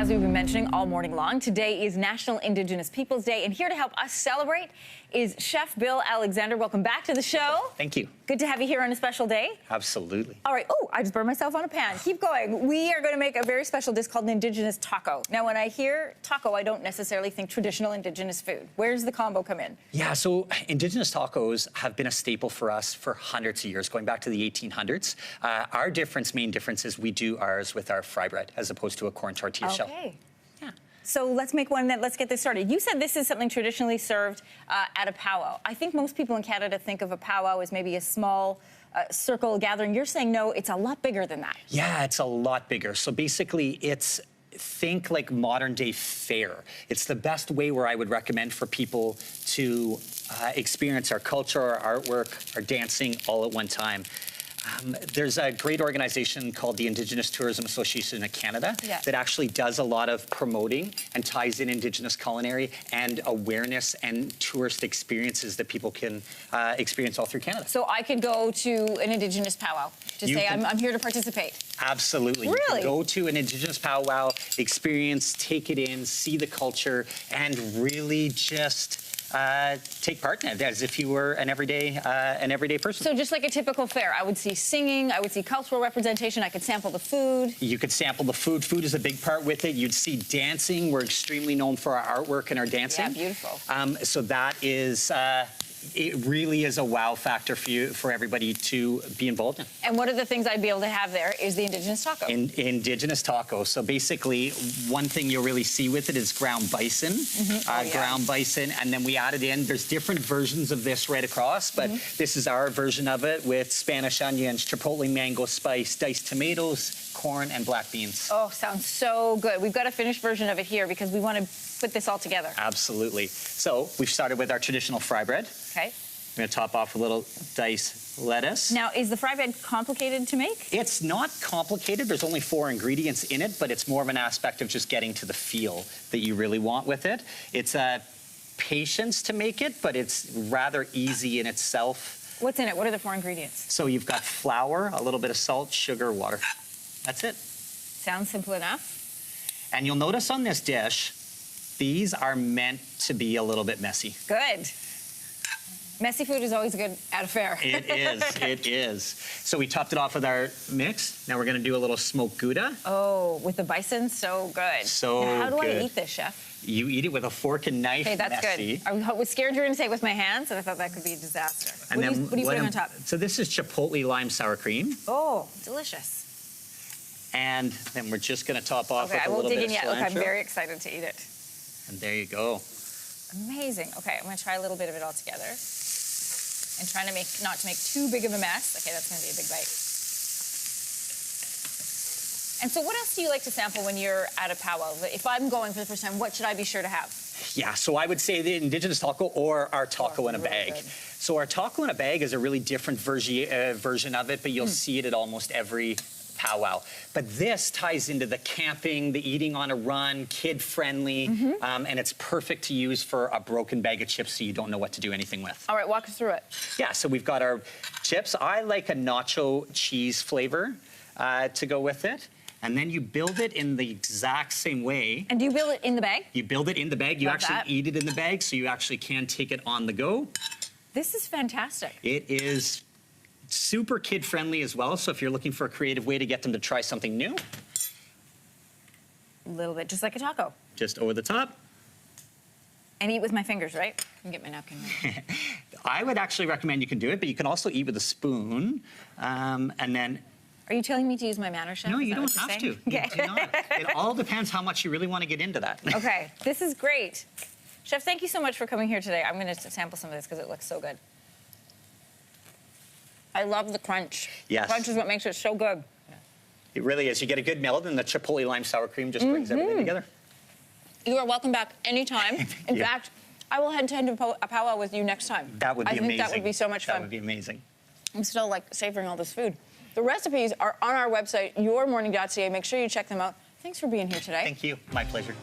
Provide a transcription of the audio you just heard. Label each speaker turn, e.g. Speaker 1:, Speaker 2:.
Speaker 1: as we've been mentioning all morning long, today is National Indigenous Peoples Day, and here to help us celebrate is Chef Bill Alexander. Welcome back to the show.
Speaker 2: Thank you.
Speaker 1: Good to have you here on a special day.
Speaker 2: Absolutely.
Speaker 1: All right. Oh, I just burned myself on a pan. Keep going. We are going to make a very special dish called an Indigenous taco. Now, when I hear taco, I don't necessarily think traditional Indigenous food. Where does the combo come in?
Speaker 2: Yeah, so Indigenous tacos have been a staple for us for hundreds of years, going back to the 1800s. Our main difference is we do ours with our fry bread as opposed to a corn tortilla shell.
Speaker 1: Okay.
Speaker 2: Yeah.
Speaker 1: So let's make one. Let's get this started. You said this is something traditionally served at a powwow. I think most people in Canada think of a powwow as maybe a small circle gathering. You're saying no, it's a lot bigger than that.
Speaker 2: Yeah, it's a lot bigger. So basically, think like modern day fair. It's the best way where I would recommend for people to experience our culture, our artwork, our dancing all at one time. There's a great organization called the Indigenous Tourism Association of Canada that actually does a lot of promoting and ties in Indigenous culinary and awareness and tourist experiences that people can experience all through Canada.
Speaker 1: So I could go to an Indigenous powwow to say I'm here to participate.
Speaker 2: Absolutely.
Speaker 1: Really?
Speaker 2: You can go to an Indigenous powwow, experience, take it in, see the culture, and really just take part in it as if you were an everyday person.
Speaker 1: So just like a typical fair, I would see singing, I would see cultural representation, I could sample the food.
Speaker 2: You could sample the food. Food is a big part with it. You'd see dancing. We're extremely known for our artwork and our dancing.
Speaker 1: Yeah, beautiful.
Speaker 2: So that is, it really is a wow factor for everybody to be involved in.
Speaker 1: And one of the things I'd be able to have there is the Indigenous taco.
Speaker 2: Indigenous taco. So basically, one thing you'll really see with it is ground bison. Ground bison, and then we added in, there's different versions of this right across, but this is our version of it with Spanish onions, chipotle mango spice, diced tomatoes, corn, and black beans.
Speaker 1: Oh, sounds so good. We've got a finished version of it here because we want to put this all together.
Speaker 2: Absolutely. So we've started with our traditional fry bread.
Speaker 1: Okay.
Speaker 2: I'm going to top off with a little diced lettuce.
Speaker 1: Now, is the fry bread complicated to make?
Speaker 2: It's not complicated. There's only 4 ingredients in it, but it's more of an aspect of just getting to the feel that you really want with it. It's a patience to make it, but it's rather easy in itself.
Speaker 1: What's in it? What are the 4 ingredients?
Speaker 2: So you've got flour, a little bit of salt, sugar, water. That's it.
Speaker 1: Sounds simple enough.
Speaker 2: And you'll notice on this dish, these are meant to be a little bit messy.
Speaker 1: Good. Messy food is always good at a fair.
Speaker 2: It is, it is. So we topped it off with our mix. Now we're gonna do a little smoked Gouda.
Speaker 1: Oh, with the bison, so good.
Speaker 2: So
Speaker 1: now, how do
Speaker 2: good.
Speaker 1: I eat this, Chef?
Speaker 2: You eat it with a fork and knife.
Speaker 1: Okay, that's
Speaker 2: messy.
Speaker 1: good. I was scared you were gonna say it with my hands, and I thought that could be a disaster.
Speaker 2: And
Speaker 1: what do you put on top?
Speaker 2: So this is chipotle lime sour cream.
Speaker 1: Oh, delicious.
Speaker 2: And then we're just gonna top off with
Speaker 1: I
Speaker 2: a
Speaker 1: won't
Speaker 2: little
Speaker 1: dig
Speaker 2: bit
Speaker 1: in yet.
Speaker 2: of
Speaker 1: Look, I'm
Speaker 2: cilantro.
Speaker 1: very excited to eat it.
Speaker 2: And there you go.
Speaker 1: Amazing. Okay, I'm gonna try a little bit of it all together. And trying to not to make too big of a mess. Okay, that's gonna be a big bite. And so what else do you like to sample when you're at a powwow? If I'm going for the first time, what should I be sure to have?
Speaker 2: Yeah, so I would say the Indigenous taco or our taco in a bag.
Speaker 1: Good.
Speaker 2: So our taco in a bag is a really different version of it, but you'll see it at almost every powwow. But this ties into the camping, the eating on a run, kid-friendly, and it's perfect to use for a broken bag of chips so you don't know what to do anything with.
Speaker 1: All right, walk us through it.
Speaker 2: Yeah, so we've got our chips. I like a nacho cheese flavor to go with it. And then you build it in the exact same way.
Speaker 1: And do you build it in the bag?
Speaker 2: You build it in the bag. You actually eat it in the bag, so you actually can take it on the go.
Speaker 1: This is fantastic.
Speaker 2: It is super kid-friendly as well, so if you're looking for a creative way to get them to try something new.
Speaker 1: A little bit, just like a taco.
Speaker 2: Just over the top.
Speaker 1: And eat with my fingers, right? I can get my napkin.
Speaker 2: I would actually recommend you can do it, but you can also eat with a spoon, and then...
Speaker 1: Are you telling me to use my manner, Chef?
Speaker 2: No, you don't have to.
Speaker 1: Okay.
Speaker 2: You do not. It all depends how much you really want to get into that.
Speaker 1: Okay, this is great. Chef, thank you so much for coming here today. I'm going to sample some of this because it looks so good. I love the crunch.
Speaker 2: Yes.
Speaker 1: Crunch is what makes it so good.
Speaker 2: It really is. You get a good melt, and the chipotle lime sour cream just brings everything together.
Speaker 1: You are welcome back anytime. In fact, I will head to a powwow with you next time.
Speaker 2: That would be amazing.
Speaker 1: I think that would be so much fun.
Speaker 2: That would be amazing.
Speaker 1: I'm still like savoring all this food. The recipes are on our website, yourmorning.ca. Make sure you check them out. Thanks for being here today.
Speaker 2: Thank you. My pleasure.